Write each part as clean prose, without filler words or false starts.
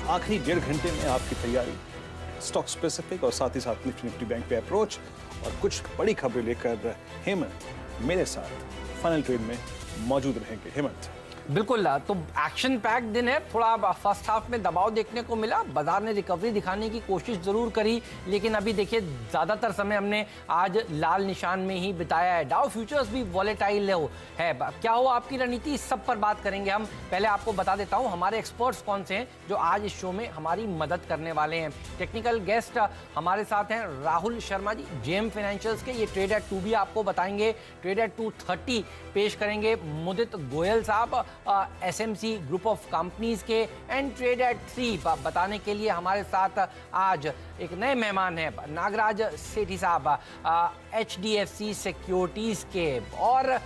आखिरी 1.5 घंटे में आपकी तैयारी, स्टॉक स्पेसिफिक और साथ ही साथ निफ्टी बैंक पे अप्रोच और कुछ बड़ी खबरें लेकर हेमंत मेरे साथ फाइनल ट्रेड में मौजूद रहेंगे। हेमंत, बिल्कुल, तो एक्शन पैक दिन है। थोड़ा फर्स्ट हाफ में दबाव देखने को मिला, बाजार ने रिकवरी दिखाने की कोशिश जरूर करी, लेकिन अभी देखिए ज़्यादातर समय हमने आज लाल निशान में ही बिताया है। डाउ फ्यूचर्स भी वॉलेटाइल है। क्या हो आपकी रणनीति, इस सब पर बात करेंगे हम। पहले आपको बता देता हूँ हमारे एक्सपर्ट्स कौन से हैं जो आज इस शो में हमारी मदद करने वाले हैं। टेक्निकल गेस्ट हमारे साथ हैं राहुल शर्मा जी, जेएम फाइनेंशियल्स के, ये ट्रेड एट 2 भी आपको बताएंगे। ट्रेड एट 230 पेश करेंगे मुदित गोयल साहब, एसएमसी ग्रुप ऑफ कंपनीज के। एंड ट्रेड एट 3 बताने के लिए हमारे साथ आज एक नए मेहमान हैं, नागराज सेठी साहब, एचडीएफसी सिक्योरिटीज के। और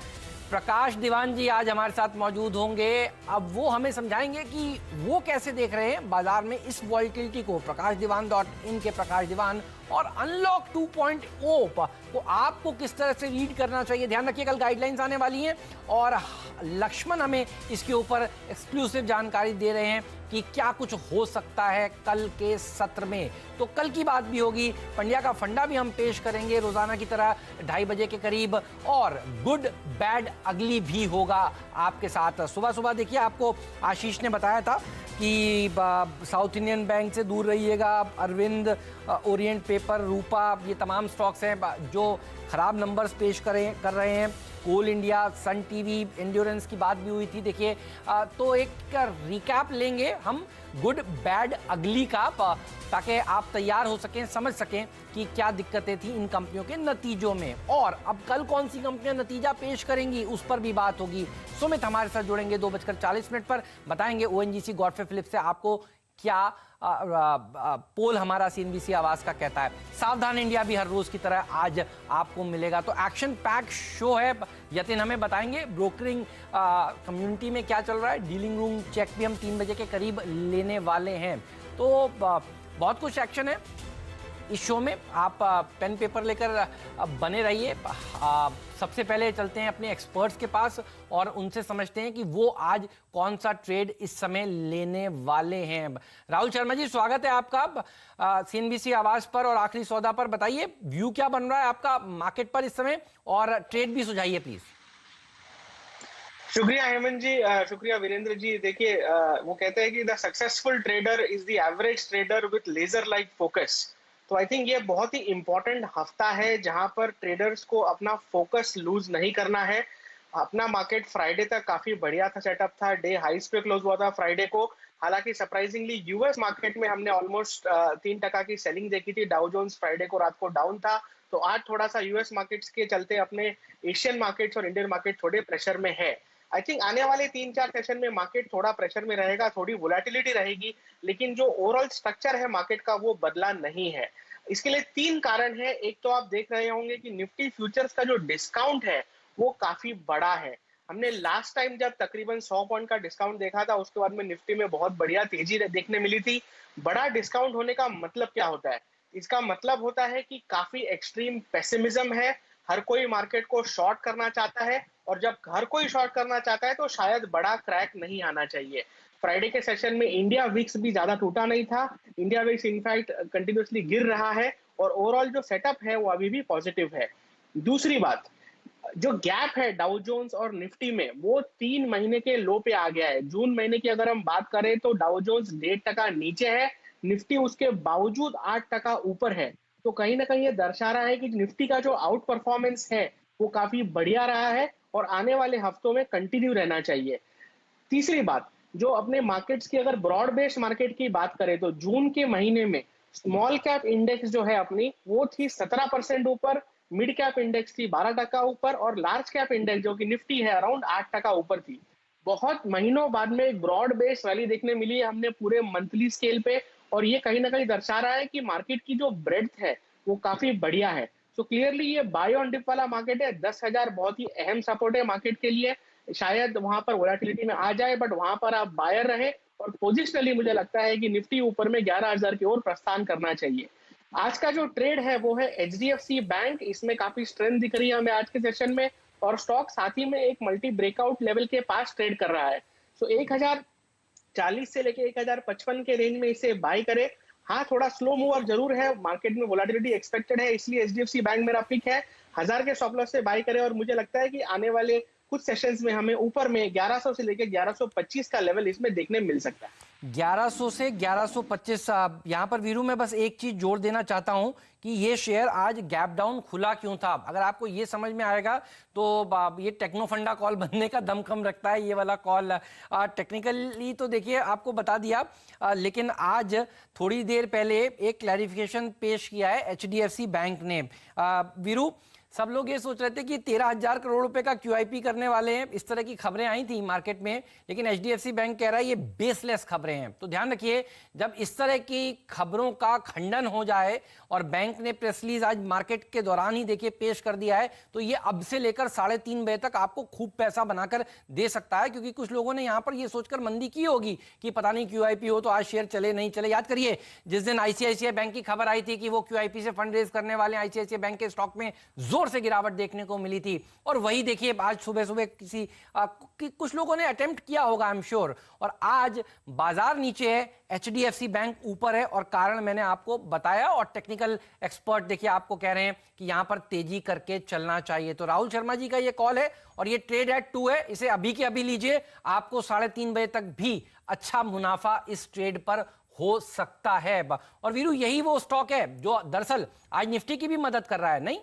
प्रकाश दीवान जी आज हमारे साथ मौजूद होंगे। अब वो हमें समझाएंगे कि वो कैसे देख रहे हैं बाजार में इस वॉलिटिलिटी को। प्रकाश दीवान .in के प्रकाश दीवान और अनलॉक 2.0 को आपको किस तरह से रीड करना चाहिए। ध्यान रखिए कल गाइडलाइंस आने वाली हैं और लक्ष्मण हमें इसके ऊपर एक्सक्लूसिव जानकारी दे रहे हैं कि क्या कुछ हो सकता है कल के सत्र में। तो कल की बात भी होगी। पंड्या का फंडा भी हम पेश करेंगे रोजाना की तरह 2:30 बजे के करीब। और गुड बैड अगली भी होगा आपके साथ। सुबह सुबह देखिए आपको आशीष ने बताया था कि साउथ इंडियन बैंक से दूर रहिएगा। अरविंद, ओरिएंट पेपर, रूपा, ये तमाम स्टॉक्स हैं जो खराब नंबर्स पेश कर रहे हैं। कोल इंडिया, सन टीवी, एंड्योरेंस की बात भी हुई थी। देखिए तो एक रिकैप लेंगे हम गुड बैड अगली का, ताकि आप तैयार हो सकें, समझ सकें कि क्या दिक्कतें थी इन कंपनियों के नतीजों में। और अब कल कौन सी कंपनियां नतीजा पेश करेंगी उस पर भी बात होगी। सुमित हमारे साथ जुड़ेंगे 2:40 पर, बताएंगे ओएनजीसी गॉडफ्रे फिलिप्स से आपको क्या पोल हमारा सीएनबीसी आवाज का कहता है। सावधान इंडिया भी हर रोज की तरह आज आपको मिलेगा। तो एक्शन पैक शो है। यतिन हमें बताएंगे ब्रोकरिंग कम्युनिटी में क्या चल रहा है। डीलिंग रूम चेक भी हम 3 बजे के करीब लेने वाले हैं। तो बहुत कुछ एक्शन है इस शो में। आप पेन पेपर लेकर बने रहिए। सबसे पहले चलते हैं अपने एक्सपर्ट्स के पास और उनसे समझते हैं कि वो आज कौन सा ट्रेड इस समय लेने वाले हैं। राहुल शर्मा जी, स्वागत है आपका सीएनबीसी आवाज पर और आखिरी सौदा पर। बताइए व्यू क्या बन रहा है आपका मार्केट पर इस समय, और ट्रेड भी सुझाइए प्लीज। शुक्रिया हेमंत जी, शुक्रिया वीरेंद्र जी। देखिए वो कहते हैं कि the successful trader is the average trader with laser like focus. तो आई थिंक ये बहुत ही इंपॉर्टेंट हफ्ता है जहां पर ट्रेडर्स को अपना फोकस लूज नहीं करना है। अपना मार्केट फ्राइडे तक काफी बढ़िया था, सेटअप था, डे हाइस पे क्लोज हुआ था फ्राइडे को। हालांकि सरप्राइजिंगली यूएस मार्केट में हमने ऑलमोस्ट 3% की सेलिंग देखी थी। डाउ जोन्स फ्राइडे को रात को डाउन था। तो आज थोड़ा सा यूएस मार्केट्स के चलते अपने एशियन मार्केट्स और इंडियन मार्केट थोड़े प्रेशर में है। आई थिंक आने वाले 3-4 सेशन में मार्केट थोड़ा प्रेशर में रहेगा, थोड़ी वोलेटिलिटी रहेगी, लेकिन जो ओवरऑल स्ट्रक्चर है मार्केट का वो बदला नहीं है। इसके लिए 3 कारण है। एक तो आप देख रहे होंगे कि निफ्टी फ्यूचर्स का जो डिस्काउंट है वो काफी बड़ा है। हमने लास्ट टाइम जब तकरीबन 100 पॉइंट का डिस्काउंट देखा था, उसके बाद में निफ्टी में बहुत बढ़िया तेजी देखने मिली थी। बड़ा डिस्काउंट होने का मतलब क्या होता है? इसका मतलब होता है कि काफी एक्सट्रीम पेसिमिज्म है। हर कोई मार्केट को शॉर्ट करना चाहता है, और जब हर कोई शॉर्ट करना चाहता है तो शायद बड़ा क्रैक नहीं आना चाहिए। फ्राइडे के सेशन में इंडिया विक्स भी ज्यादा टूटा नहीं था। इंडिया विक्स इनफैक्ट कंटिन्यूअसली गिर रहा है और ओवरऑल जो सेटअप है वो अभी भी पॉजिटिव है। दूसरी बात, जो गैप है डाउ जोन्स और निफ्टी में वो 3 महीने के लो पे आ गया है। जून महीने की अगर हम बात करें तो डाउ जोन्स 1.5% नीचे है, निफ्टी उसके बावजूद 8% ऊपर है। तो कहीं ना कहीं ये दर्शा रहा है कि निफ्टी का जो आउट परफॉर्मेंस है वो काफी बढ़िया रहा है और आने वाले हफ्तों में कंटिन्यू रहना चाहिए। तीसरी बात, जो अपने मार्केट्स की अगर ब्रॉड बेस्ड मार्केट की बात करें तो जून के महीने में स्मॉल कैप इंडेक्स जो है अपनी वो थी 17% ऊपर, मिड कैप इंडेक्स थी 12% ऊपर, और लार्ज कैप इंडेक्स जो कि निफ्टी है अराउंड 8% ऊपर थी। बहुत महीनों बाद में एक ब्रॉड बेस्ड रैली देखने मिली है हमने पूरे मंथली स्केल पे, और ये कहीं ना कहीं दर्शा रहा है कि मार्केट की जो ब्रेड्थ है वो काफी बढ़िया है। सो क्लियरली ये बाय ऑन डिप वाला मार्केट है। 10,000 बहुत ही अहम सपोर्ट है मार्केट के लिए। शायद वहां पर वोलेटिलिटी में आ जाए, बट वहां पर आप बायर रहे, और पोजिशनली मुझे लगता है कि निफ्टी ऊपर में 11,000 की ओर प्रस्थान करना चाहिए। आज का जो ट्रेड है वो है एचडीएफसी बैंक। इसमें काफी स्ट्रेंथ दिख रही है हमें आज के सेशन में, और स्टॉक साथ ही में एक मल्टी ब्रेकआउट लेवल के पास ट्रेड कर रहा है। सो 1040 से लेके 1055 के रेंज में इसे बाय करें। हाँ, थोड़ा स्लो मूवर जरूर है, मार्केट में वोलेटिलिटी एक्सपेक्टेड है, इसलिए एचडीएफसी बैंक मेरा पिक है। 1000 के स्टॉप लॉस से बाय करें और मुझे लगता है कि आने वाले कुछ सेशंस में हमें ऊपर में 1100 से लेकर 1125 का लेवल इसमें देखने मिल सकता है। 1100 से 1125। यहाँ पर वीरू मैं बस एक चीज जोड़ देना चाहता हूं कि ये शेयर आज गैप डाउन खुला क्यों था। अगर आपको ये समझ में आएगा तो ये टेक्नोफंडा कॉल बनने का दम कम रखता है ये वाला कॉल। टेक्निकली तो देखिए आपको बता दिया, लेकिन आज थोड़ी देर पहले एक क्लैरिफिकेशन पेश किया है एचडीएफसी बैंक ने। वीरू, सब लोग ये सोच रहे थे कि 13,000 करोड़ रुपए का क्यूआईपी करने वाले हैं, इस तरह की खबरें आई थी मार्केट में, लेकिन एचडीएफसी बैंक कह रहा है ये बेसलेस खबरें हैं। तो ध्यान रखिए, जब इस तरह की खबरों का खंडन हो जाए और बैंक ने प्रेस रिलीज आज मार्केट के दौरान ही देखिए पेश कर दिया है, तो ये अब से लेकर 3:30 बजे तक आपको खूब पैसा बनाकर दे सकता है, क्योंकि कुछ लोगों ने यहां पर ये सोचकर मंदी की होगी कि पता नहीं क्यूआईपी हो तो आज शेयर चले नहीं चले। याद करिए जिस दिन आईसीआईसीआई बैंक की खबर आई थी कि वो क्यूआईपी से फंड रेज करने वाले आईसीआईसीआई बैंक के स्टॉक में जोर से गिरावट देखने को मिली थी, और वही देखिए आज सुबह सुबह कुछ लोगों ने अटेम्प्ट किया होगा आई एम श्योर, और आज बाजार नीचे है, एचडीएफसी बैंक ऊपर है, और कारण मैंने आपको बताया। और टेक्निकल एक्सपर्ट देखिए आपको कह रहे हैं कि यहां पर तेजी करके चलना चाहिए। तो राहुल शर्मा जी का ये कॉल है और ये ट्रेड एट 2 है, इसे अभी के अभी लीजिए, आपको 3:30 बजे तक भी अच्छा मुनाफा इस ट्रेड पर हो सकता है। और वीरू, यही वो स्टॉक है जो दरअसल आज निफ्टी की भी मदद कर रहा है, नहीं?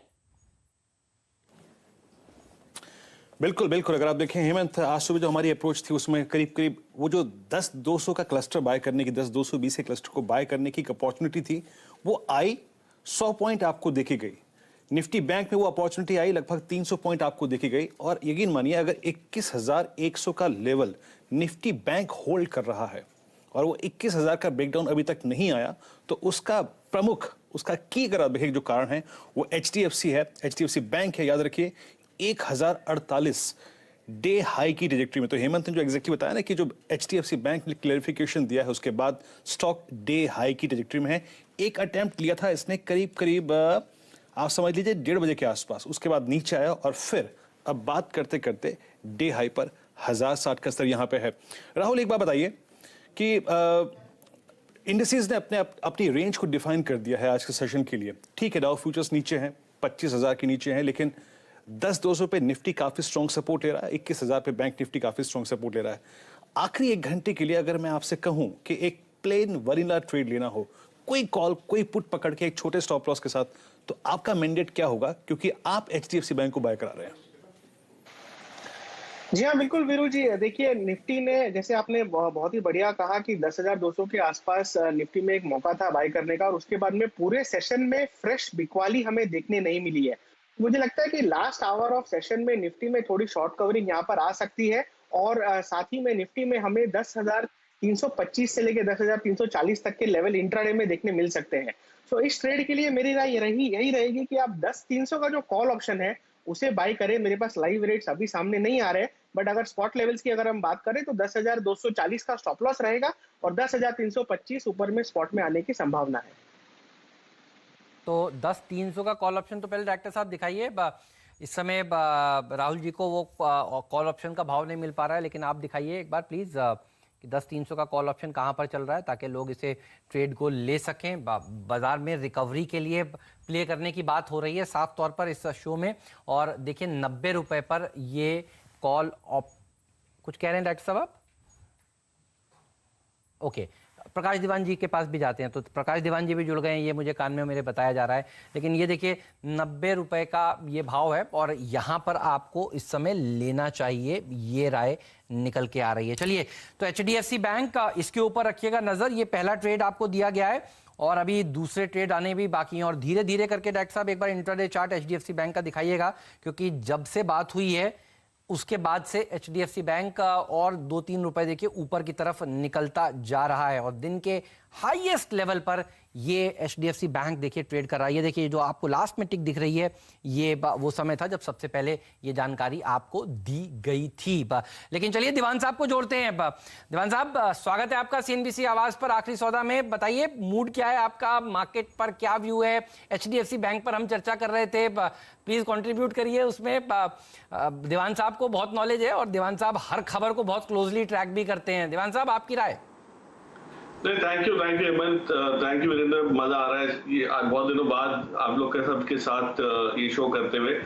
बिल्कुल बिल्कुल। अगर आप देखें हेमंत, आज सुबह जो हमारी अप्रोच थी उसमें करीब करीब वो जो 10-200 का क्लस्टर बाय करने की, 10-220 के क्लस्टर को बाय करने की एक अपॉर्चुनिटी थी, वो आई, 100 पॉइंट आपको देखी गई। निफ्टी बैंक में वो अपॉर्चुनिटी आई, लगभग 300 पॉइंट आपको देखी गई। और यकीन मानिए अगर 21,100 का लेवल निफ्टी बैंक होल्ड कर रहा है और वो 21,000 का ब्रेकडाउन अभी तक नहीं आया, तो उसका प्रमुख, उसका की अगर आप देखें जो कारण है वो एचडीएफसी है, एचडीएफसी बैंक है। याद रखिए 1048 डे हाई की ट्रेजेक्टरी में। तो हेमंत ने जो एग्जैक्टली बताया ना कि जो एचडीएफसी बैंक ने क्लैरिफिकेशन दिया है उसके बाद स्टॉक डे हाई की ट्रेजेक्टरी में है। एक अटेम्प्ट लिया था इसने करीब करीब आप समझ लीजिए 1:30 बजे के आसपास, उसके बाद नीचे आया और फिर अब बात करते करते डे हाई पर 1060 का स्तर यहां पे है। राहुल, एक बात बताइए कि इंडिसेस ने अपनी रेंज को डिफाइन कर दिया है आज के सेशन के लिए। ठीक है, डाउ फ्यूचर्स नीचे हैं, 25,000 के नीचे हैं, लेकिन 10-200 पे निफ्टी काफी स्ट्रॉन्ग सपोर्ट ले रहा है, 21,000 पे बैंक निफ्टी काफी स्ट्रॉन्ग सपोर्ट ले रहा है। आखिरी 1 घंटे के लिए अगर मैं आपसे कहूं कि एक प्लेन वनीला ट्रेड लेना हो, कोई कॉल कोई पुट पकड़ के एक छोटे स्टॉप लॉस के साथ, तो आपका मैंडेट क्या होगा, क्योंकि आप एचडीएफसी बैंक को बाय करा रहे हैं? जी हाँ, बिल्कुल वीरू जी। देखिए निफ्टी ने, जैसे आपने बहुत ही बढ़िया कहा कि 10,200 के आसपास निफ्टी में एक मौका था बाय करने का, और उसके बाद में पूरे सेशन में फ्रेश बिकवाली हमें देखने नहीं मिली है। मुझे लगता है कि लास्ट आवर ऑफ सेशन में निफ्टी में थोड़ी शॉर्ट कवरिंग यहाँ पर आ सकती है, और साथ ही में निफ्टी में हमें 10,325 से लेकर 10,340 तक के लेवल इंट्राडे में देखने मिल सकते हैं। तो इस ट्रेड के लिए मेरी राय यही रहेगी कि आप 10,300 का जो कॉल ऑप्शन है उसे बाय करें। मेरे पास लाइव रेट्स अभी सामने नहीं आ रहे, बट अगर स्पॉट लेवल्स की अगर हम बात करें तो 10,240 का स्टॉप लॉस रहेगा और 10,325 ऊपर में स्पॉट में आने की संभावना है। तो 10,300 का कॉल ऑप्शन तो पहले डायरेक्टर साहब दिखाइए। इस समय राहुल जी को वो कॉल ऑप्शन का भाव नहीं मिल पा रहा है, लेकिन आप दिखाइए एक बार प्लीज कि 10,300 का कॉल ऑप्शन कहां पर चल रहा है, ताकि लोग इसे ट्रेड को ले सकें। बाजार में रिकवरी के लिए प्ले करने की बात हो रही है साफ तौर पर इस शो में। और देखिए 90 रुपए पर ये कॉल कुछ कह रहे हैं डॉक्टर साहब आप? ओके, प्रकाश दीवान जी के पास भी जाते हैं, तो प्रकाश दीवान जी भी जुड़ गए हैं, ये मुझे कान में मेरे बताया जा रहा है। लेकिन ये देखिए 90 रुपए का ये भाव है और यहाँ पर आपको इस समय लेना चाहिए, ये राय निकल के आ रही है। चलिए, तो एचडीएफसी बैंक का इसके ऊपर रखिएगा नजर। ये पहला ट्रेड आपको दिया गया है और अभी दूसरे ट्रेड आने भी बाकी हैं, और धीरे धीरे करके डॉक्टर साहब एक बार इंट्राडे चार्ट एचडीएफसी बैंक का दिखाइएगा, क्योंकि जब से बात हुई है उसके बाद से एचडीएफसी बैंक और 2-3 रुपए देखिए ऊपर की तरफ निकलता जा रहा है, और दिन के हाईएस्ट लेवल पर ये एचडीएफसी बैंक देखिए ट्रेड कर रहा है। ये देखिए जो आपको लास्ट में टिक दिख रही है, ये वो समय था जब सबसे पहले ये जानकारी आपको दी गई थी। लेकिन चलिए दीवान साहब को जोड़ते हैं। दीवान साहब, स्वागत है आपका सीएनबीसी आवाज पर आखिरी सौदा में। बताइए मूड क्या है आपका, मार्केट पर क्या व्यू है? एचडीएफसी बैंक पर हम चर्चा कर रहे थे, प्लीज कंट्रीब्यूट करिए उसमें। दीवान साहब को बहुत नॉलेज है और दीवान साहब हर खबर को बहुत क्लोजली ट्रैक भी करते हैं। दीवान साहब, आपकी राय? नहीं, thank you Hemant, thank you Virendra. मजा आ रहा है ये आज बहुत दिनों बाद आप लोग के सबके साथ ये शो करते हुए।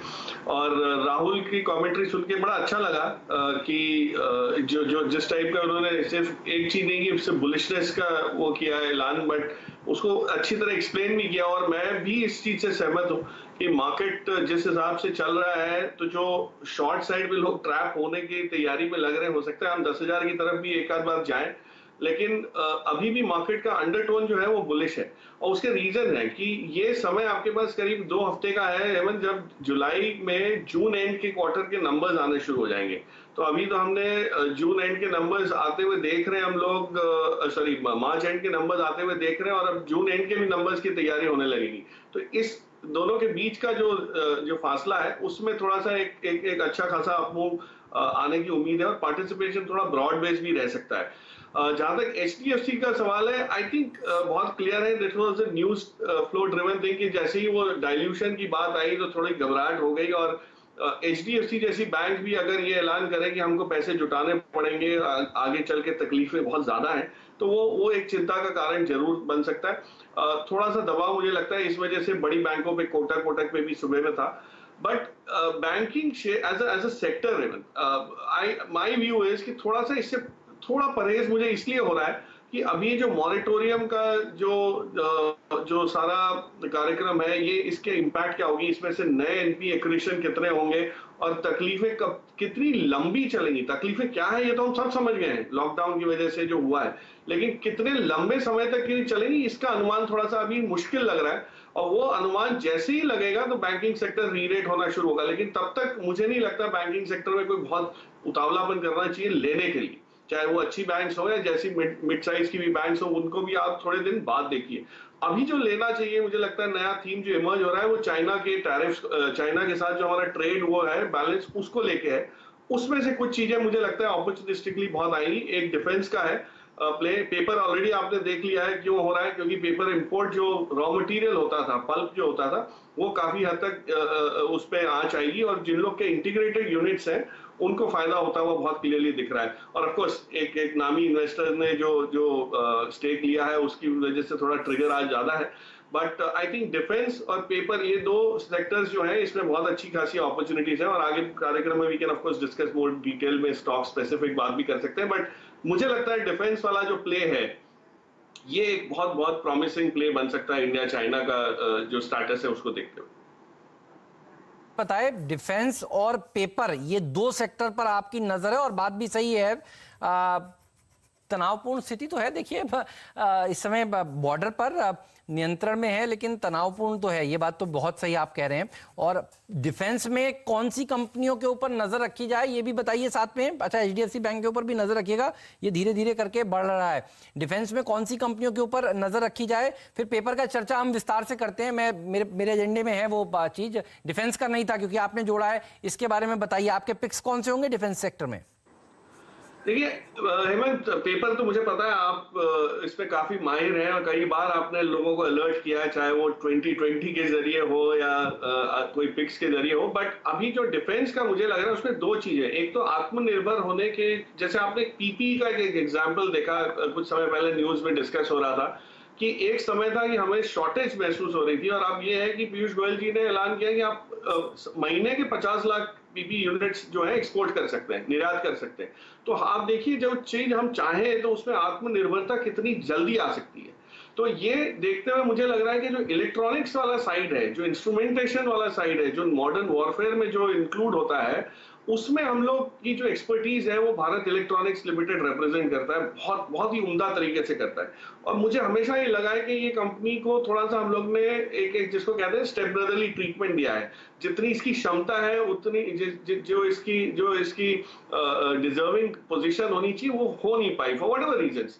और राहुल की कमेंट्री सुन के बड़ा अच्छा लगा कि जो जो जिस टाइप का उन्होंने सिर्फ एक चीज नहीं कि सिर्फ बुलिशनेस का वो किया है ऐलान, बट उसको अच्छी तरह एक्सप्लेन भी किया। और मैं भी इस चीज से सहमत हूँ कि मार्केट जिस हिसाब से चल रहा है, तो जो शॉर्ट साइड में लोग ट्रैप होने की तैयारी में लग रहे हैं, हो सकता है हम 10,000 की तरफ भी एक आध बार जाएं, लेकिन अभी भी मार्केट का अंडरटोन जो है वो बुलिश है। और उसके रीजन है कि ये समय आपके पास करीब 2 हफ्ते का है हेमंत, जब जुलाई में जून एंड के क्वार्टर के नंबर्स आने शुरू हो जाएंगे। तो अभी तो हमने जून एंड के नंबर्स आते हुए देख रहे हैं हम लोग, सॉरी मार्च एंड के नंबर्स आते हुए देख रहे हैं, और अब जून एंड के भी नंबर्स की तैयारी होने लगेगी। तो इस दोनों के बीच का जो फासला है, उसमें थोड़ा सा एक अच्छा खासा अपमूव आने की उम्मीद है, और पार्टिसिपेशन थोड़ा ब्रॉड बेस भी रह सकता है। जहां तक HDFC का सवाल है, आई थिंक बहुत क्लियर है, that was a news flow driven thing कि जैसे ही वो डाइल्यूशन की बात आई तो थोड़ी घबराहट हो गई। और HDFC जैसी बैंक भी अगर ये ऐलान करे कि हमको पैसे जुटाने पड़ेंगे, आगे चल के तकलीफें बहुत ज्यादा हैं, तो वो एक चिंता का कारण जरूर बन सकता है। थोड़ा सा दबाव मुझे लगता है इस वजह से बड़ी बैंकों पे, कोटक पे भी सुबह में था। But banking as a sector, my view is कि थोड़ा सा इससे थोड़ा परहेज मुझे इसलिए हो रहा है कि अभी जो मॉरेटोरियम का जो सारा कार्यक्रम है, ये इसके इम्पैक्ट क्या होगी, इसमें से नए NPA एक्रीशन कितने होंगे, और तकलीफें कब कितनी लंबी चलेंगी। तकलीफें क्या है ये तो हम सब समझ गए हैं लॉकडाउन की वजह से जो हुआ है, लेकिन कितने लंबे समय तक ये चलेंगी इसका अनुमान थोड़ा सा अभी मुश्किल लग रहा है। और वो अनुमान जैसे ही लगेगा तो बैंकिंग सेक्टर रीरेट होना शुरू होगा, लेकिन तब तक मुझे नहीं लगता बैंकिंग सेक्टर में कोई बहुत उतावलापन करना चाहिए लेने के लिए, चाहे वो अच्छी बैंक्स हो या जैसी मिड साइज की भी बैंक्स हो, उनको भी आप थोड़े दिन बाद देखिए। अभी जो लेना चाहिए, मुझे लगता है नया थीम जो इमर्ज हो रहा है वो चाइना के टैरिफ, चाइना के साथ जो हमारा ट्रेड वो है बैलेंस, उसको लेके है। उसमें से कुछ चीजें मुझे लगता है अपॉर्चुनिस्टिकली बहुत आएंगी। एक डिफेंस का है प्ले, पेपर ऑलरेडी आपने देख लिया है क्यों हो रहा है, क्योंकि पेपर इंपोर्ट जो रॉ मटेरियल होता था, पल्प जो होता था, वो काफी हद तक उस पर आंच आएगी, और जिन लोग के इंटीग्रेटेड यूनिट्स हैं उनको फायदा होता हुआ बहुत क्लियरली दिख रहा है। और ऑफ कोर्स एक नामी इन्वेस्टर ने जो स्टेक लिया है उसकी वजह से थोड़ा ट्रिगर आज ज्यादा है। बट आई थिंक डिफेंस और पेपर, ये दो सेक्टर्स जो हैं, इसमें बहुत अच्छी खासी अपॉर्चुनिटीज है, और आगे कार्यक्रम में we can of course discuss more detail में स्टॉक स्पेसिफिक बात भी कर सकते हैं। बट मुझे लगता है डिफेंस वाला जो प्ले है, ये एक बहुत बहुत प्रॉमिसिंग प्ले बन सकता है इंडिया चाइना का जो स्टेटस है उसको देखते हुए। बताए डिफेंस और पेपर, ये 2 सेक्टर पर आपकी नजर है, और बात भी सही है। तनावपूर्ण स्थिति तो है, देखिए इस समय बॉर्डर पर नियंत्रण में है, लेकिन तनावपूर्ण तो है, ये बात तो बहुत सही आप कह रहे हैं। और डिफेंस में कौन सी कंपनियों के ऊपर नजर रखी जाए ये भी बताइए साथ में। अच्छा, HDFC बैंक के ऊपर भी नजर रखिएगा, ये धीरे धीरे करके बढ़ रहा है। डिफेंस में कौन सी कंपनियों के ऊपर नजर रखी जाए, फिर पेपर का चर्चा हम विस्तार से करते हैं। मेरे एजेंडे में है वो चीज, डिफेंस का नहीं था क्योंकि आपने जोड़ा है, इसके बारे में बताइए आपके पिक्स कौन से होंगे डिफेंस सेक्टर में। देखिए हेमंत, पेपर तो मुझे पता है आप इसमें काफी माहिर हैं, और कई बार आपने लोगों को अलर्ट किया है, चाहे वो 2020 के जरिए हो या कोई पिक्स के जरिए हो। बट अभी जो डिफेंस का मुझे लग रहा है उसमें 2 चीजें, एक तो आत्मनिर्भर होने के, जैसे आपने PPE का एक एग्जाम्पल देखा, कुछ समय पहले न्यूज में डिस्कस हो रहा था कि एक समय था कि हमें शॉर्टेज महसूस हो रही थी, और अब ये है कि पीयूष गोयल जी ने ऐलान किया कि आप महीने के 50 लाख PPE यूनिट्स जो है एक्सपोर्ट कर सकते हैं, निर्यात कर सकते हैं। तो आप देखिए, जब चीज हम चाहें तो उसमें आत्मनिर्भरता कितनी जल्दी आ सकती है। तो ये देखते हुए मुझे लग रहा है कि जो इलेक्ट्रॉनिक्स वाला साइड है, जो इंस्ट्रूमेंटेशन वाला साइड है, जो मॉडर्न वॉरफेयर में जो इंक्लूड होता है, उसमें हम लोग की जो एक्सपर्टीज है वो भारत इलेक्ट्रॉनिक्स लिमिटेड रिप्रेजेंट करता है, बहुत बहुत ही उम्दा तरीके से करता है। और मुझे हमेशा ये लगा है कि ये कंपनी को थोड़ा सा हम लोग ने एक जिसको कहते हैं स्टेप ब्रदरली ट्रीटमेंट दिया है। जितनी इसकी क्षमता है, उतनी जो इसकी डिजर्विंग पोजीशन होनी चाहिए वो हो नहीं पाई फॉर व्हाटएवर रीजंस।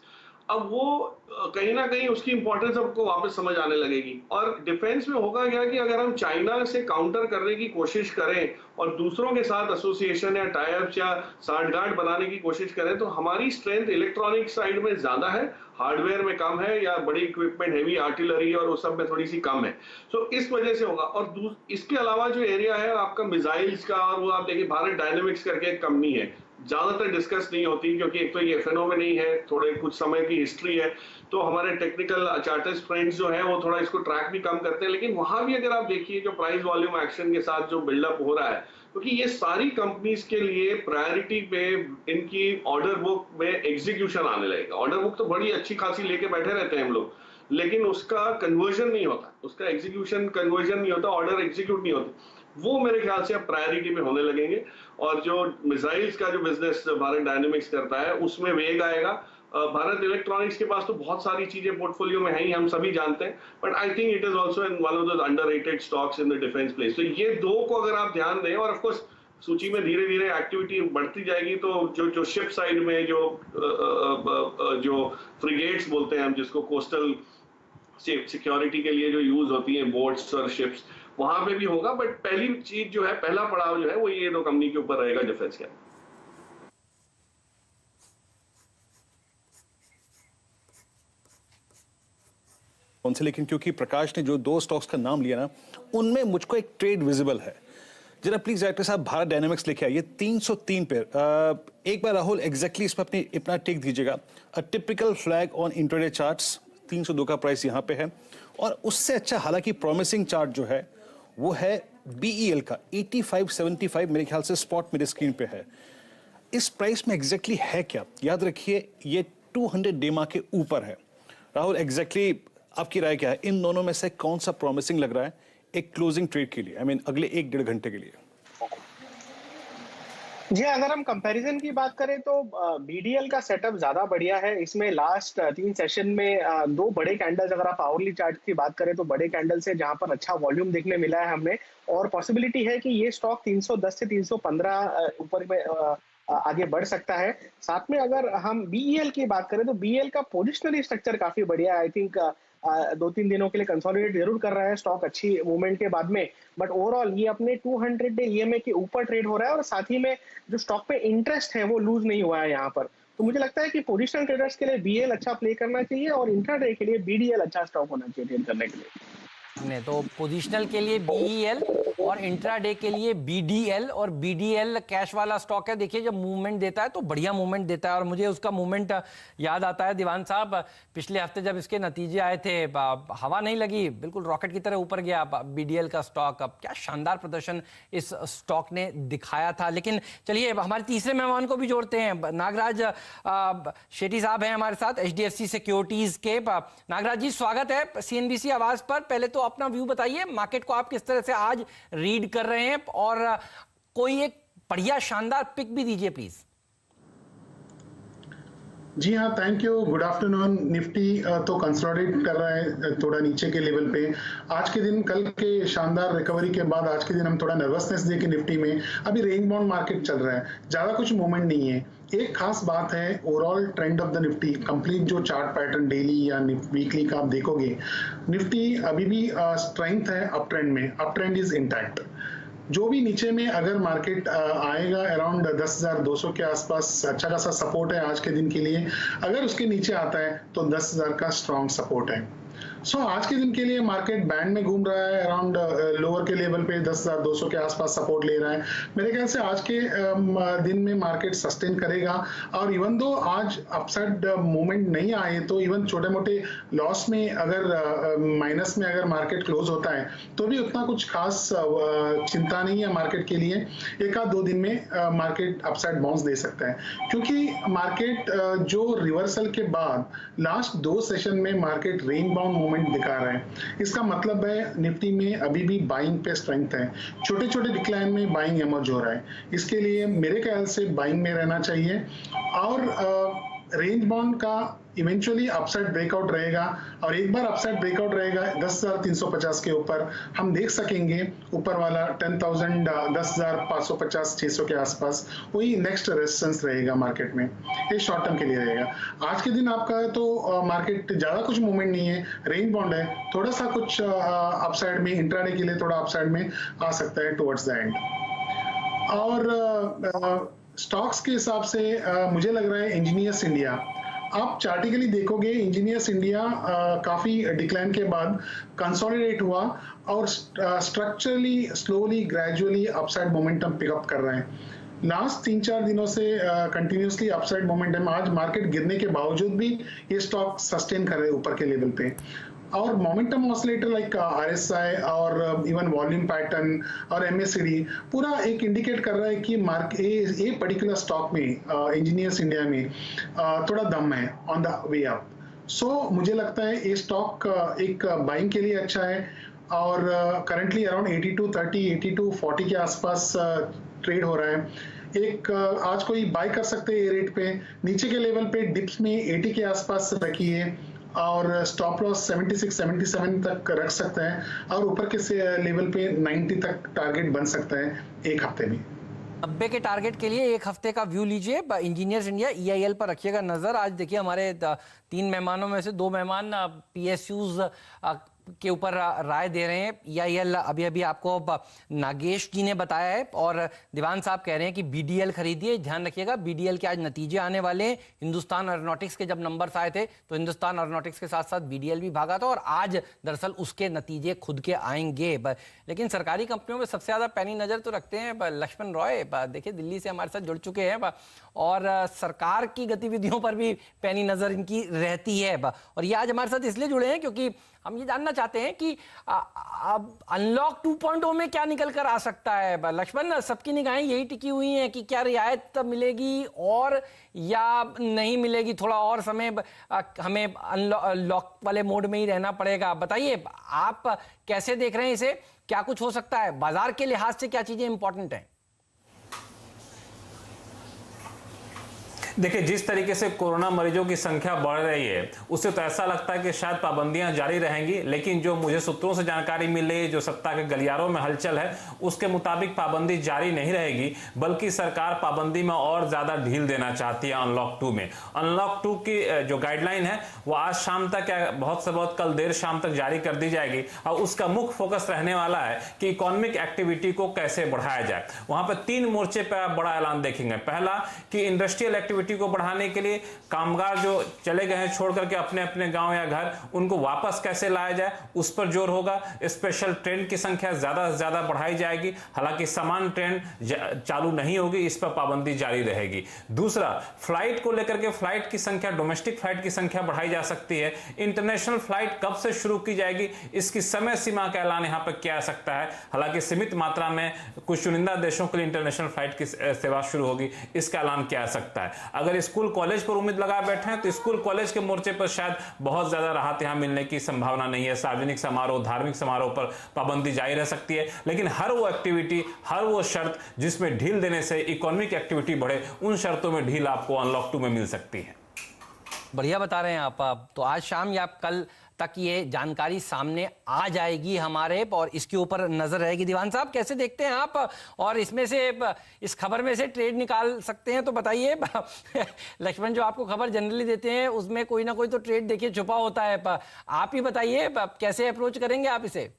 अब वो कहीं ना कहीं उसकी इंपॉर्टेंस हमको वापस समझ आने लगेगी। और डिफेंस में होगा क्या कि अगर हम चाइना से काउंटर करने की कोशिश करें और दूसरों के साथ एसोसिएशन या टाई-अप्स या सांठगांठ बनाने की कोशिश करें, तो हमारी स्ट्रेंथ इलेक्ट्रॉनिक साइड में ज्यादा है, हार्डवेयर में कम है, या बड़ी इक्विपमेंट, हेवी आर्टिलरी और उस सब में थोड़ी सी कम है। सो इस वजह से होगा। और इसके अलावा जो एरिया है आपका मिसाइल्स का, और वो आप देखिए भारत डायनेमिक्स करके एक कंपनी है, ज्यादातर डिस्कस नहीं होती, क्योंकि एक तो ये एफएनओ में नहीं है, थोड़े कुछ समय की हिस्ट्री है, तो हमारे टेक्निकल चार्टिस्ट फ्रेंड्स जो हैं वो थोड़ा इसको ट्रैक भी कम करते हैं। लेकिन वहां भी अगर आप देखिए जो प्राइस वॉल्यूम एक्शन के साथ जो बिल्डअप हो रहा है, क्योंकि ये सारी कंपनीज के लिए प्रायोरिटी पे इनकी ऑर्डर बुक में एग्जीक्यूशन आने लगेगा। ऑर्डर बुक तो बड़ी अच्छी खासी लेके बैठे रहते हैं हम लोग, लेकिन उसका कन्वर्जन नहीं होता, उसका एग्जीक्यूशन कन्वर्जन नहीं होता, ऑर्डर एग्जीक्यूट नहीं होते। वो मेरे ख्याल से अब प्रायोरिटी पे होने लगेंगे, और जो मिसाइल्स का जो बिजनेस भारत डायनेमिक्स करता है उसमें वेग आएगा। भारत इलेक्ट्रॉनिक्स के पास तो बहुत सारी चीजें पोर्टफोलियो में हैं, हम सभी जानते हैं, but I think it is also in one of the underrated stocks in the defence place. तो ये दो को अगर आप ध्यान दें, और ऑफ कोर्स सूची में धीरे धीरे एक्टिविटी बढ़ती जाएगी, तो जो शिप साइड में जो फ्रिगेट्स बोलते हैं हम, जिसको कोस्टल सिक्योरिटी के लिए जो यूज होती है बोट्स और शिप्स, वहां पे भी होगा। बट पहली चीज जो है, पहला पड़ाव जो है वो ये दो कंपनी के ऊपर रहेगा डिफेंस का। उनसे, लेकिन क्योंकि प्रकाश ने जो दो स्टॉक्स का नाम लिया ना, उनमें मुझको एक ट्रेड विजिबल है। जरा प्लीज डायरेक्टर साहब भारत डायनेमिक्स लेके आइए 303 पे। एक बार राहुल एग्जैक्टली इस पर अपना टेक दीजिएगा। A typical flag on intraday charts, 302 का प्राइस यहाँ पे है, और उससे अच्छा हालांकि प्रॉमिसिंग चार्ट जो है वो है बीईएल का 8575, मेरे ख्याल से स्पॉट मेरे स्क्रीन पे है। इस प्राइस में एग्जैक्टली है क्या? याद रखिए ये 200 डेमा के ऊपर है। राहुल एग्जैक्टली आपकी राय क्या है? इन दोनों में से कौन सा प्रॉमिसिंग लग रहा है एक क्लोजिंग ट्रेड के लिए, अगले 1-1.5 घंटे के लिए? जी, अगर हम कंपैरिजन की बात करें तो बीडीएल का सेटअप ज्यादा बढ़िया है। इसमें लास्ट 3 सेशन में 2 बड़े कैंडल्स, अगर आप आवरली चार्ट की बात करें तो बड़े कैंडल्स है जहां पर अच्छा वॉल्यूम देखने मिला है हमें, और पॉसिबिलिटी है कि ये स्टॉक 310 से 315 ऊपर में आगे बढ़ सकता है। साथ में अगर हम बीईएल की बात करें तो बीईएल का पोजिशनरी स्ट्रक्चर काफी बढ़िया है। आई थिंक 2-3 दिनों के लिए कंसोलिडेट जरूर कर रहा है स्टॉक अच्छी मूवमेंट के बाद में, बट ओवरऑल ये अपने 200 डे ईएमए के ऊपर ट्रेड हो रहा है, और साथ ही में जो स्टॉक पे इंटरेस्ट है वो लूज नहीं हुआ है यहाँ पर। तो मुझे लगता है कि पोजिशनल ट्रेडर्स के लिए बीएल अच्छा प्ले करना चाहिए, और इंट्राडे के लिए बीडीएल अच्छा स्टॉक होना चाहिए ट्रेड करने के लिए। तो पोजिशनल के लिए बीईएल और इंट्राडे के लिए बीडीएल, और बीडीएल कैश वाला स्टॉक है। देखिए जब मूवमेंट देता है तो बढ़िया मूवमेंट देता है, और मुझे उसका मूवमेंट याद आता है दीवान साहब, पिछले हफ्ते जब इसके नतीजे आए थे, हवा नहीं लगी, बिल्कुल रॉकेट की तरह ऊपर गया बीडीएल का स्टॉक। अब क्या शानदार प्रदर्शन इस स्टॉक ने दिखाया था। लेकिन चलिए हमारे तीसरे मेहमान को भी जोड़ते हैं। नागराज शेट्टी साहब हैं हमारे साथ, एचडीएफसी सिक्योरिटीज के। नागराज जी स्वागत है सीएनबीसी आवाज पर। पहले तो अपना व्यू बताइए, मार्केट को आप किस तरह से आज रीड कर रहे हैं, और कोई एक बढ़िया शानदार पिक भी दीजिए प्लीज। जी हाँ, thank you, good afternoon. Nifty तो कंसोलिडेट कर रहा है थोड़ा नीचे के लेवल पे। आज के दिन कल के शानदार रिकवरी के बाद आज के दिन हम थोड़ा नर्वसनेस देखे निफ्टी में। अभी रेंज बाउंड मार्केट चल रहा है, ज्यादा कुछ मूवमेंट नहीं है। एक खास बात है, overall trend of the Nifty complete जो चार्ट पैटर्न डेली या वीकली का आप देखोगे, निफ्टी अभी भी स्ट्रेंथ है अप ट्रेंड में, अप ट्रेंड इज इंटैक्ट। जो भी नीचे में अगर मार्केट आएगा अराउंड 10,200 के आसपास, अच्छा खासा सपोर्ट है आज के दिन के लिए। अगर उसके नीचे आता है तो 10,000 का स्ट्रॉन्ग सपोर्ट है। सो आज के दिन के लिए मार्केट बैंड में घूम रहा है, अराउंड लोअर के लेवल पे 10,200 के आसपास सपोर्ट ले रहा है। मेरे ख्याल से आज के दिन में मार्केट सस्टेन करेगा, और इवन दो आज अपसाइड मूवमेंट नहीं आए तो इवन छोटे मोटे लॉस में अगर माइनस में अगर मार्केट क्लोज होता है तो भी उतना कुछ खास चिंता नहीं है मार्केट के लिए। 1-2 दिन में मार्केट अपसाइड बाउंस दे सकता है, क्योंकि मार्केट जो रिवर्सल के बाद लास्ट 2 सेशन में मार्केट रेंज बाउंड मूवमेंट दिखा रहा है। इसका मतलब है निफ्टी में अभी भी बाइंग पे स्ट्रेंथ है, छोटे छोटे डिक्लाइन में बाइंग इमर्ज हो रहा है। इसके लिए मेरे ख्याल से बाइंग में रहना चाहिए, और रेंज बाउंड का इवेंचुअली अपसाइड ब्रेकआउट रहेगा, और एक बार अपसाइड ब्रेकआउट रहेगा 10,350 के ऊपर, हम देख सकेंगे ऊपर वाला 10,000 10,550 600 के आसपास, वही नेक्स्ट रेजिस्टेंस रहेगा मार्केट में। ये शॉर्ट टर्म के लिए रहेगा। आज के दिन आपका तो मार्केट ज्यादा कुछ मूवमेंट नहीं है, रेंज बाउंड है, थोड़ा सा कुछ अपसाइड में इंट्राडे के लिए थोड़ा अपसाइड में आ सकता है टुवर्ड्स द एंड। और स्टॉक्स के हिसाब से मुझे लग रहा है इंजीनियर्स इंडिया, आप चार्टिकली देखोगे इंजीनियर्स इंडिया काफी डिक्लाइन के बाद कंसोलिडेट हुआ, और structurally slowly gradually upside momentum pickup कर रहे हैं। लास्ट 3-4 दिनों से कंटिन्यूसली अपसाइड मोमेंटम, आज मार्केट गिरने के बावजूद भी ये स्टॉक सस्टेन कर रहे हैं ऊपर के लेवल पे। और मोमेंटम ऑसिलेटर लाइक RSI और इवन वॉल्यूम पैटर्न और MACD पूरा एक इंडिकेट कर रहा है कि ये पर्टिकुलर स्टॉक में इंजीनियर्स इंडिया में थोड़ा दम है ऑन द वे अप। सो मुझे लगता है ये स्टॉक एक बाइंग के लिए अच्छा है और करंटली अराउंड 82.30 82.40 के आसपास ट्रेड हो रहा है। एक आज कोई बाय कर सकते हैं ये रेट पे, नीचे के लेवल पे डिप्स में 80 के आसपास रखिए और स्टॉप लॉस 76-77 तक रख सकते हैं और ऊपर के लेवल पे 90 तक टारगेट बन सकता है एक हफ्ते में। 90 के टारगेट के लिए एक हफ्ते का व्यू लीजिए। इंजीनियर्स इंडिया EIL पर रखिएगा नजर। आज देखिए हमारे 3 मेहमानों में से 2 मेहमान PSUs के ऊपर राय दे रहे हैं। EIL अभी अभी आपको नागेश जी ने बताया है और दीवान साहब कह रहे हैं कि BDL खरीदिए। ध्यान रखिएगा BDL के आज नतीजे आने वाले हैं। हिंदुस्तान एरोनॉटिक्स के जब नंबर्स आए थे तो हिंदुस्तान एरोनॉटिक्स के साथ साथ BDL भी भागा था और आज दरअसल उसके नतीजे खुद के आएंगे। लेकिन सरकारी कंपनियों में सबसे ज्यादा पैनी नजर तो रखते हैं लक्ष्मण रॉय। देखिए दिल्ली से हमारे साथ जुड़ चुके हैं और सरकार की गतिविधियों पर भी पैनी नजर इनकी रहती है। और ये आज हमारे साथ इसलिए जुड़े हैं क्योंकि हम ये जानना चाहते हैं कि अब अनलॉक 2.0 में क्या निकल कर आ सकता है। लक्ष्मण, सबकी निगाहें यही टिकी हुई हैं कि क्या रियायत मिलेगी और या नहीं मिलेगी, थोड़ा और समय हमें अनलॉक वाले मोड में ही रहना पड़ेगा। बताइए आप कैसे देख रहे हैं इसे, क्या कुछ हो सकता है, बाजार के लिहाज से क्या चीजें इंपॉर्टेंट हैं? देखिए, जिस तरीके से कोरोना मरीजों की संख्या बढ़ रही है उससे तो ऐसा लगता है कि शायद पाबंदियां जारी रहेंगी, लेकिन जो मुझे सूत्रों से जानकारी मिल रही है, जो सत्ता के गलियारों में हलचल है, उसके मुताबिक पाबंदी जारी नहीं रहेगी, बल्कि सरकार पाबंदी में और ज्यादा ढील देना चाहती है अनलॉक 2 में। अनलॉक 2 की जो गाइडलाइन है वो आज शाम तक या बहुत से बहुत कल देर शाम तक जारी कर दी जाएगी और उसका मुख्य फोकस रहने वाला है कि इकोनॉमिक एक्टिविटी को कैसे बढ़ाया जाए। वहां पर 3 मोर्चे पर आप बड़ा ऐलान देखेंगे। पहला कि इंडस्ट्रियल एक्टिविटी को बढ़ाने के लिए कामगार जो चले गए हैं छोड़ करके अपने अपने गांव या घर, उनको वापस कैसे लाया जाए उस पर जोर होगा। स्पेशल ट्रेन की संख्या ज्यादा से ज्यादा बढ़ाई जाएगी, हालांकि समान ट्रेन चालू नहीं होगी, इस पर पाबंदी जारी रहेगी। दूसरा, फ्लाइट को लेकर के फ्लाइट की संख्या, डोमेस्टिक फ्लाइट की संख्या बढ़ाई जा सकती है। इंटरनेशनल फ्लाइट कब से शुरू की जाएगी इसकी समय सीमा का ऐलान यहां पर किया जा सकता है, हालांकि सीमित मात्रा में कुछ चुनिंदा देशों के लिए इंटरनेशनल फ्लाइट की सेवा शुरू होगी, इसका ऐलान किया जा सकता है। अगर स्कूल कॉलेज पर उम्मीद लगा बैठे हैं तो स्कूल कॉलेज के मोर्चे पर शायद बहुत ज्यादा राहत यहां मिलने की संभावना नहीं है। सार्वजनिक समारोह, धार्मिक समारोह पर पाबंदी जारी रह सकती है, लेकिन हर वो एक्टिविटी, हर वो शर्त जिसमें ढील देने से इकोनॉमिक एक्टिविटी बढ़े, उन शर्तों में ढील आपको अनलॉक 2 में मिल सकती है। बढ़िया बता रहे हैं आप। तो आज शाम या कल तक ये जानकारी सामने आ जाएगी हमारे और इसके ऊपर नजर रहेगी। दीवान साहब, कैसे देखते हैं आप और इसमें से, इस खबर में से ट्रेड निकाल सकते हैं तो बताइए। लक्ष्मण जो आपको खबर जनरली देते हैं उसमें कोई ना कोई तो ट्रेड देखिए छुपा होता है, आप ही बताइए कैसे अप्रोच करेंगे आप इसे?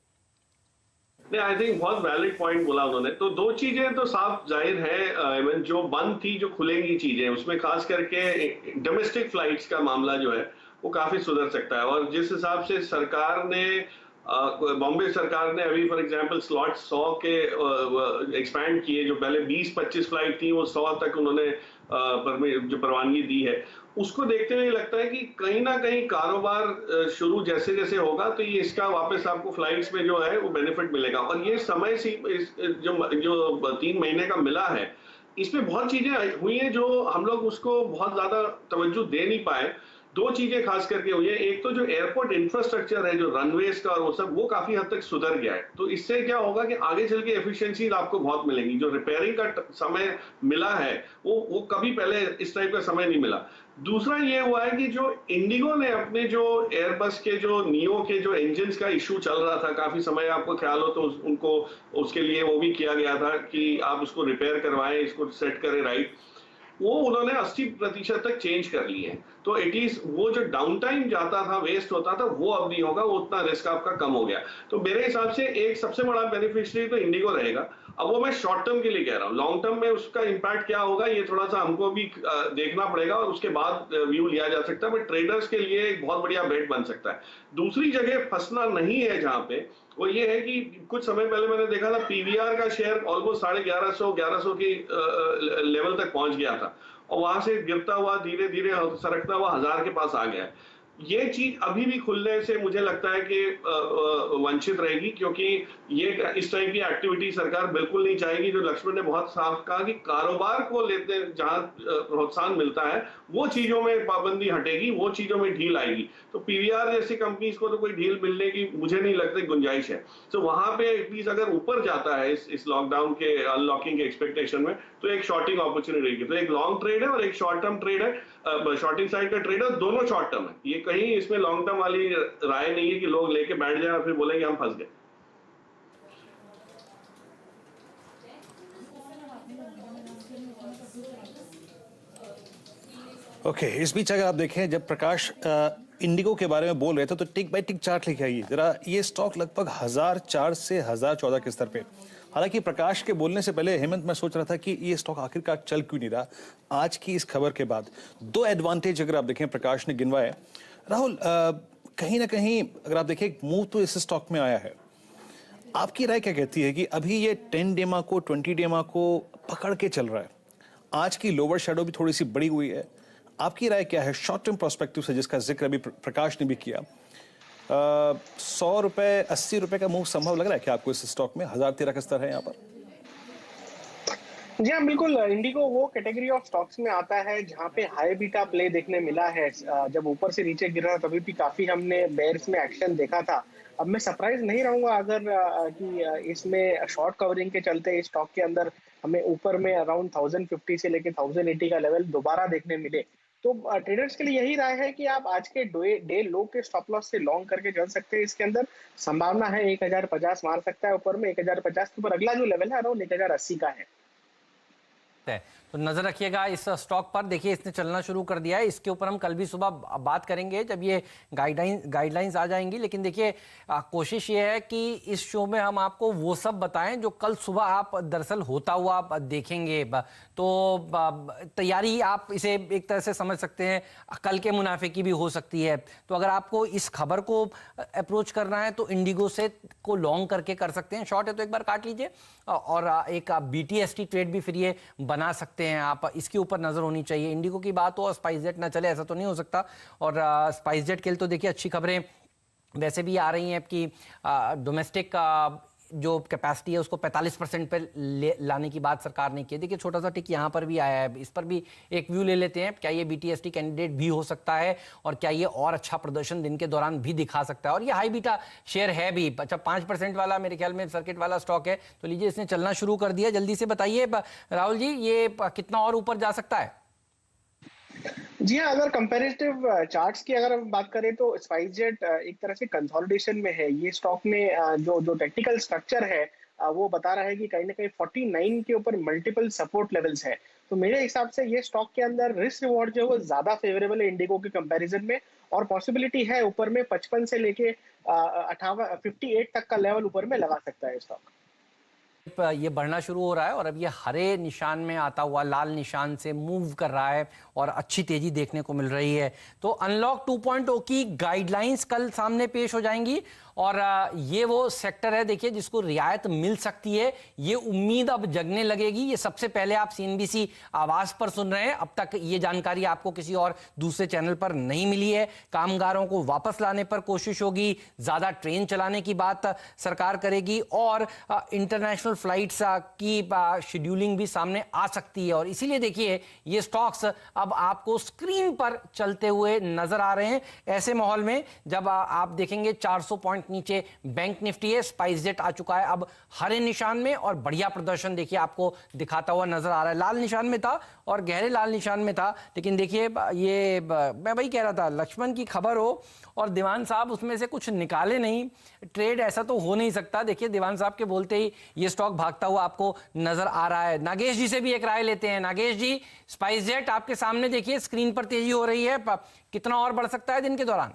नहीं, आई थिंक बहुत वैलिड पॉइंट बोला उन्होंने। तो 2 चीजें तो साफ जाहिर है, जो बंद थी, जो खुलेंगी चीजें, उसमें खास करके डोमेस्टिक फ्लाइट्स का मामला जो है वो काफी सुधर सकता है। और जिस हिसाब से सरकार ने, बॉम्बे सरकार ने अभी फॉर एग्जांपल स्लॉट 100 के एक्सपैंड किए, जो पहले 20-25 फ्लाइट थी वो 100 तक उन्होंने जो परवानगी दी है, उसको देखते हुए लगता है कि कहीं ना कहीं कारोबार शुरू जैसे जैसे होगा तो ये इसका वापस आपको फ्लाइट्स में जो है वो बेनिफिट मिलेगा। और ये समय जो 3 महीने का मिला है, इसमें बहुत चीजें हुई हैं जो हम लोग उसको बहुत ज्यादा तवज्जो दे नहीं पाए। 2 चीजें खास करके हुई है। एक तो जो एयरपोर्ट इंफ्रास्ट्रक्चर है, जो रनवेज का और वो सब, वो काफी हद तक सुधर गया है। तो इससे क्या होगा कि आगे चल के एफिशिएंसी आपको बहुत मिलेंगी। जो रिपेयरिंग का समय मिला है वो कभी पहले इस टाइप का समय नहीं मिला। दूसरा ये हुआ है कि जो इंडिगो ने अपने जो एयरबस के जो नियो के जो इंजन्स का इशू चल रहा था काफी समय, आपको ख्याल हो तो उनको उसके लिए वो भी किया गया था कि आप उसको रिपेयर करवाएं, इसको सेट करें राइट, वो उन्होंने 80% तक चेंज कर लिए हैं। तो एटलीस्ट वो जो डाउन टाइम जाता था, वेस्ट होता था, वो अब नहीं होगा, वो उतना रिस्क आपका कम हो गया। तो मेरे हिसाब से एक सबसे बड़ा बेनिफिशियरी तो इंडिगो रहेगा। अब वो मैं शॉर्ट टर्म के लिए कह रहा हूँ, लॉन्ग टर्म में उसका इंपैक्ट क्या होगा ये थोड़ा सा हमको भी देखना पड़ेगा और उसके बाद व्यू लिया जा सकता है, बट ट्रेडर्स के लिए एक बहुत बढ़िया बेट बन सकता है। दूसरी जगह फंसना नहीं है जहां पे, वो ये है कि कुछ समय पहले मैंने देखा था पीवीआर का शेयर ऑलमोस्ट 1150 की लेवल तक पहुंच गया था और वहां से गिरता हुआ धीरे धीरे सरकता हुआ 1000 के पास आ गया है। ये चीज अभी भी खुलने से मुझे लगता है कि वंचित रहेगी, क्योंकि ये इस टाइप की एक्टिविटी सरकार बिल्कुल नहीं चाहेगी। जो लक्ष्मण ने बहुत साफ कहा कि कारोबार को लेते जहां प्रोत्साहन मिलता है वो चीजों में पाबंदी हटेगी, वो चीजों में ढील आएगी। तो पीवीआर जैसी कंपनीज को तो कोई ढील मिलने की मुझे नहीं लगता गुंजाइश है। तो वहां पे एटलीस्ट अगर ऊपर जाता है इस लॉकडाउन के अनलॉकिंग के एक्सपेक्टेशन में, तो एक शॉर्टिंग अपॉर्चुनिटी रहेगी। तो एक लॉन्ग ट्रेड है और एक शॉर्ट टर्म ट्रेड है, शॉर्टिंग साइड का ट्रेड है, दोनों शॉर्ट टर्म है। ये कहीं इसमें लॉन्ग टर्म वाली राय नहीं है कि लोग लेके बैठ जाए और फिर बोलेंगे हम फंस गए। ओके, इस बीच अगर आप देखें जब प्रकाश इंडिगो के बारे में बोल रहे थे तो टिक बाय टिक चार्ट लेके आइए जरा। ये स्टॉक लगभग 1004 से 1014 के स्तर पे। हालांकि प्रकाश के बोलने से पहले हेमंत मैं सोच रहा था कि ये स्टॉक आखिरकार चल क्यों नहीं रहा। आज की इस खबर के बाद दो एडवांटेज अगर आप देखें प्रकाश ने गिनवाए। राहुल, कहीं ना कहीं अगर आप देखें मूव तो इस स्टॉक में आया है, आपकी राय क्या कहती है कि अभी ये 10 डेमा को 20 डेमा को पकड़ के चल रहा है? आज की लोअर शैडो भी थोड़ी सी बड़ी हुई है, आपकी राय क्या है शॉर्ट टर्म प्रोस्पेक्टिव से, जिसका जिक्र अभी प्रकाश ने भी किया? 100 रुपए 80 रुपए का मूव संभव लग रहा है क्या आपको इस स्टॉक में? 1013 का स्तर है यहाँ पर। जी हाँ, बिल्कुल। इंडिगो वो कैटेगरी ऑफ स्टॉक्स में आता है जहाँ पे हाई बीटा प्ले देखने मिला है। जब ऊपर से नीचे गिर रहा तभी भी काफी हमने बेयर्स में एक्शन देखा था। अब मैं सरप्राइज नहीं रहूंगा अगर कि इसमें शॉर्ट कवरिंग के चलते इस स्टॉक के अंदर हमें ऊपर में अराउंड 1050 से लेके 1080 का लेवल दोबारा देखने मिले। तो ट्रेडर्स के लिए यही राय है कि आप आज के डे लो के स्टॉप लॉस से लॉन्ग करके चल सकते हैं। इसके अंदर संभावना है 1050 मार सकता है ऊपर में। 1050 के ऊपर अगला जो लेवल है अराउंड 1080 का है। तो नजर रखिएगा इस स्टॉक पर। देखिए इसने चलना शुरू कर दिया है, इसके ऊपर हम कल भी सुबह बात करेंगे जब ये गाइडलाइंस आ जाएंगी। लेकिन देखिए कोशिश ये है कि इस शो में हम आपको वो सब बताएं जो कल सुबह आप दरअसल होता हुआ आप देखेंगे। तो तैयारी आप इसे एक तरह से समझ सकते हैं कल के मुनाफे की भी हो सकती है। तो अगर आपको इस खबर को अप्रोच करना है तो इंडिगो से को लॉन्ग करके कर सकते हैं। शॉर्ट है तो एक बार काट लीजिए और एक BTST ट्रेड भी फिर ये बना सकते हैं आप। इसके ऊपर नजर होनी चाहिए। इंडिगो की बात हो और स्पाइसजेट ना चले ऐसा तो नहीं हो सकता। और स्पाइसजेट के लिए तो देखिए अच्छी खबरें वैसे भी आ रही हैं कि डोमेस्टिक जो कैपेसिटी है उसको 45% पर लाने की बात सरकार ने की। देखिए छोटा सा टिक यहाँ पर भी आया है, इस पर भी एक व्यू ले लेते हैं। क्या ये BTST कैंडिडेट भी हो सकता है और क्या ये और अच्छा प्रदर्शन दिन के दौरान भी दिखा सकता है? और ये हाई बीटा शेयर है भी। अच्छा 5% वाला मेरे ख्याल में सर्किट वाला स्टॉक है। तो लीजिए इसने चलना शुरू कर दिया। जल्दी से बताइए राहुल जी ये कितना और ऊपर जा सकता है? जी हाँ, अगर कंपैरेटिव चार्ट्स की अगर हम बात करें तो स्पाइसजेट एक तरह से कंसोलिडेशन में है। ये स्टॉक में जो टेक्निकल स्ट्रक्चर है वो बता रहा है कि कहीं ना कहीं 49 के ऊपर मल्टीपल सपोर्ट लेवल्स है। तो मेरे हिसाब से ये स्टॉक के अंदर रिस्क रिवॉर्ड जो है वो ज्यादा फेवरेबल है इंडिगो के कंपैरिजन में। और पॉसिबिलिटी है ऊपर में 55 से लेके 58 तक का लेवल ऊपर में लगा सकता है स्टॉक। ये बढ़ना शुरू हो रहा है और अब ये हरे निशान में आता हुआ लाल निशान से मूव कर रहा है और अच्छी तेजी देखने को मिल रही है। तो अनलॉक 2.0 की गाइडलाइंस कल सामने पेश हो जाएंगी और ये वो सेक्टर है देखिए जिसको रियायत मिल सकती है। ये उम्मीद अब जगने लगेगी। ये सबसे पहले आप CNBC आवाज पर सुन रहे हैं। अब तक ये जानकारी आपको किसी और दूसरे चैनल पर नहीं मिली है। कामगारों को वापस लाने पर कोशिश होगी, ज्यादा ट्रेन चलाने की बात सरकार करेगी और इंटरनेशनल फ्लाइट्स की शेड्यूलिंग भी सामने आ सकती है। और इसीलिए देखिए ये स्टॉक्स अब आपको स्क्रीन पर चलते हुए नजर आ रहे हैं। ऐसे माहौल में जब आप देखेंगे 400 पॉइंट पॉइंट नीचे बैंक निफ्टी है। स्पाइस जेट आ चुका है अब हरे निशान में और बढ़िया प्रदर्शन देखिए आपको दिखाता हुआ नजर आ रहा है। लाल निशान में था और गहरे लाल निशान में था, लेकिन देखिए ये मैं वही कह रहा था, लक्ष्मण की खबर हो और दीवान साहब उसमें से कुछ निकाले नहीं, ट्रेड ऐसा तो हो नहीं सकता। देखिए दीवान साहब के बोलते ही ये स्टॉक भागता हुआ आपको नजर आ रहा है। नागेश जी से भी एक राय लेते हैं। नागेश जी, स्पाइस जेट आपके सामने देखिए स्क्रीन पर तेजी हो रही है, कितना और बढ़ सकता है दिन के दौरान?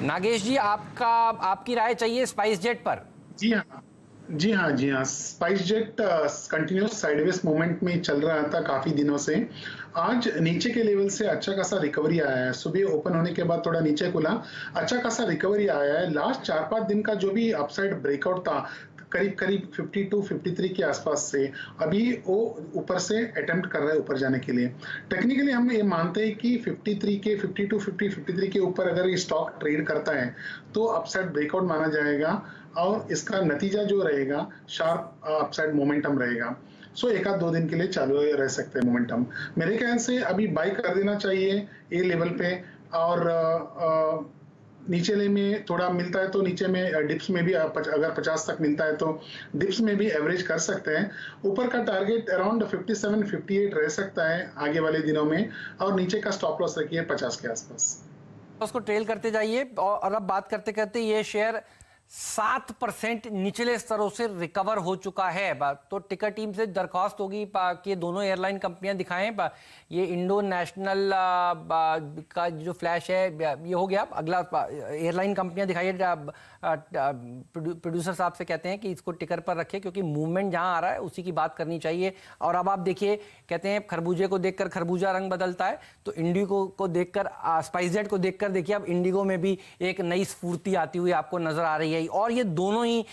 नागेश जी, आपकी राय चाहिए स्पाइस जेट पर। जी हाँ, जी हाँ, जी हाँ। Spice jet continuous sideways movement में चल रहा था काफी दिनों से। आज नीचे के लेवल से अच्छा खासा रिकवरी आया है। सुबह ओपन होने के बाद थोड़ा नीचे खुला, अच्छा खासा रिकवरी आया है। लास्ट 4-5 दिन का जो भी अपसाइड ब्रेकआउट था करीब करीब 52-53 के आसपास से, अभी वो ऊपर से अटेम्प्ट कर रहा है ऊपर जाने के लिए। टेक्निकली हम ये मानते हैं कि 53 के 52-53 के ऊपर अगर ये स्टॉक ट्रेड करता है तो अपसाइड ब्रेकआउट माना जाएगा और इसका नतीजा जो रहेगा शार्प अपसाइड मोमेंटम रहेगा। सो 1-2 दिन के लिए चालू रह सकते हैं मोमेंटम। मेरे ख्याल से अभी बाई कर देना चाहिए ये लेवल पे, और नीचे में थोड़ा मिलता है तो नीचे में डिप्स में भी अगर 50 तक मिलता है तो डिप्स में भी एवरेज कर सकते हैं। ऊपर का टारगेट अराउंड 57-58 रह सकता है आगे वाले दिनों में, और नीचे का स्टॉप लॉस रखिए 50 के आसपास। उसको ट्रेल करते जाइए। और अब बात करते करते ये शेयर 7% निचले स्तरों से रिकवर हो चुका है। तो टिकर टीम से दरख्वास्त होगी कि दोनों एयरलाइन कंपनियां दिखाएं। ये इंडो नेशनल का जो फ्लैश है ये हो गया, अगला एयरलाइन कंपनियां दिखाइए। प्रोड्यूसर साहब से कहते हैं कि इसको टिकर पर रखें क्योंकि मूवमेंट जहां आ रहा है उसी की बात करनी चाहिए। और अब आप देखिए, कहते हैं खरबूजे को देखकर खरबूजा रंग बदलता है, तो इंडिगो को देखकर, स्पाइस जेट को देखकर देखिए अब इंडिगो में भी एक नई स्फूर्ति आती हुई आपको नजर आ रही है। और ये दोनों ही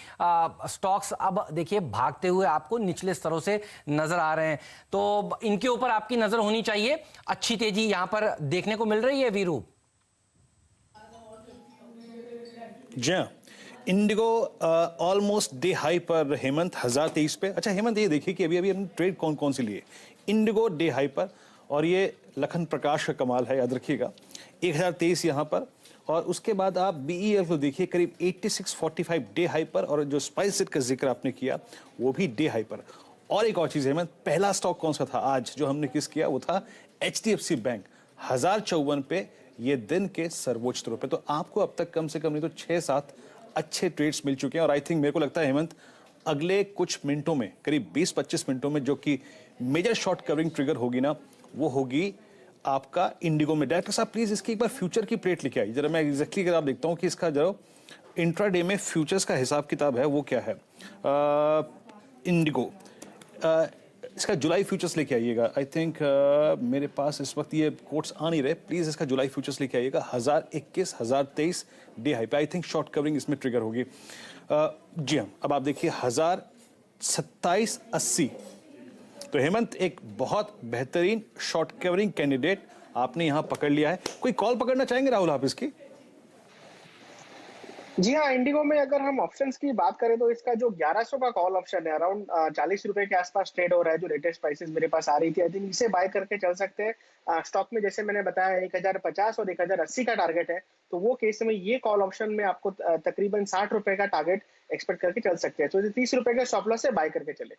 स्टॉक्स अब देखिए भागते हुए आपको निचले स्तरों से नजर आ रहे हैं, तो इनके ऊपर आपकी नजर होनी चाहिए। अच्छी तेजी यहां पर देखने को मिल रही है वीरू। जी हाँ, इंडिगो ऑलमोस्ट डे हाई पर हेमंत 1023 पे। अच्छा हेमंत, ये देखिए कि अभी अभी हमने ट्रेड कौन कौन सी लिए। इंडिगो डे हाई पर, और ये लखन प्रकाश का कमाल है, याद रखिएगा 1023 यहाँ पर। और उसके बाद आप BEL को देखिए करीब 8645 डे हाई पर, और जो स्पाइस जेट का जिक्र आपने किया वो भी डे हाई पर। और एक और चीज है, मैं पहला स्टॉक कौन सा था आज जो हमने किस किया, वो था HDFC बैंक 1054 पे, ये दिन के सर्वोच्च स्तरों पे। तो आपको अब तक कम से कम नहीं तो 6-7 अच्छे ट्रेड्स मिल चुके हैं। और आई थिंक मेरे को लगता है हेमंत, अगले कुछ मिनटों में, करीब 20-25 मिनटों में, जो कि मेजर शॉर्ट कवरिंग ट्रिगर होगी ना, वो होगी आपका इंडिगो में। डायरेक्टर साहब प्लीज इसकी एक बार फ्यूचर की प्लेट लेके आई जरा, मैं एग्जैक्टली अगर आप देखता हूँ कि इसका जो इंट्राडे में फ्यूचर्स का हिसाब किताब है वो क्या है। इंडिगो इसका जुलाई फ्यूचर्स लेके आइएगा। आई थिंक मेरे पास इस वक्त ये कोट्स आ नहीं रहे, प्लीज इसका जुलाई फ्यूचर्स लेके आइएगा। 1021 1023 डे हाई पे। आई थिंक शॉर्ट कवरिंग इसमें ट्रिगर होगी। जी हाँ, अब आप देखिए 1027.80। तो हेमंत एक बहुत बेहतरीन शॉर्ट कवरिंग कैंडिडेट आपने यहां पकड़ लिया है। कोई कॉल पकड़ना चाहेंगे राहुल आप इसकी? जी हाँ, इंडिगो में अगर हम ऑप्शंस की बात करें तो इसका जो 1100 का कॉल ऑप्शन है, अराउंड 40 रुपए के आसपास ट्रेड हो रहा है, जो लेटेस्ट प्राइसेस मेरे पास आ रही थी। आई थिंक इसे बाय करके चल सकते हैं। स्टॉक में जैसे मैंने बताया 1050 और 1080 का टारगेट है, तो वो केस में ये कॉल ऑप्शन में आपको तकरीबन 60 रुपए का टारगेट एक्सपेक्ट करके चल सकते हैं। तो 30 रुपए के स्टॉप लॉस से बाय करके चले।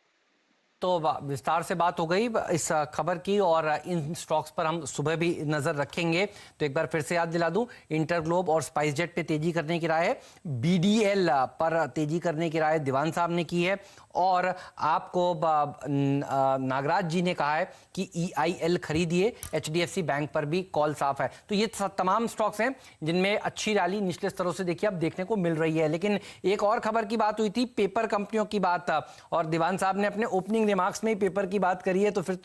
तो विस्तार से बात हो गई इस खबर की, और इन स्टॉक्स पर हम सुबह भी नजर रखेंगे। तो एक बार फिर से याद दिला दूं, इंटरग्लोब और स्पाइस जेट पे तेजी करने की राय है, BDL पर तेजी करने की राय दीवान साहब ने की है, और आपको नागराज जी ने कहा है कि EIL खरीदिए। HDFC बैंक पर भी कॉल साफ है। तो ये तमाम स्टॉक्स हैं जिनमें अच्छी रैली निचले स्तरों से देखिए अब देखने को मिल रही है। लेकिन एक और खबर की बात हुई थी, पेपर कंपनियों की बात, और दीवान साहब ने अपने ओपनिंग रिमार्क्स में ही पेपर की बात करी है, तो फिर तो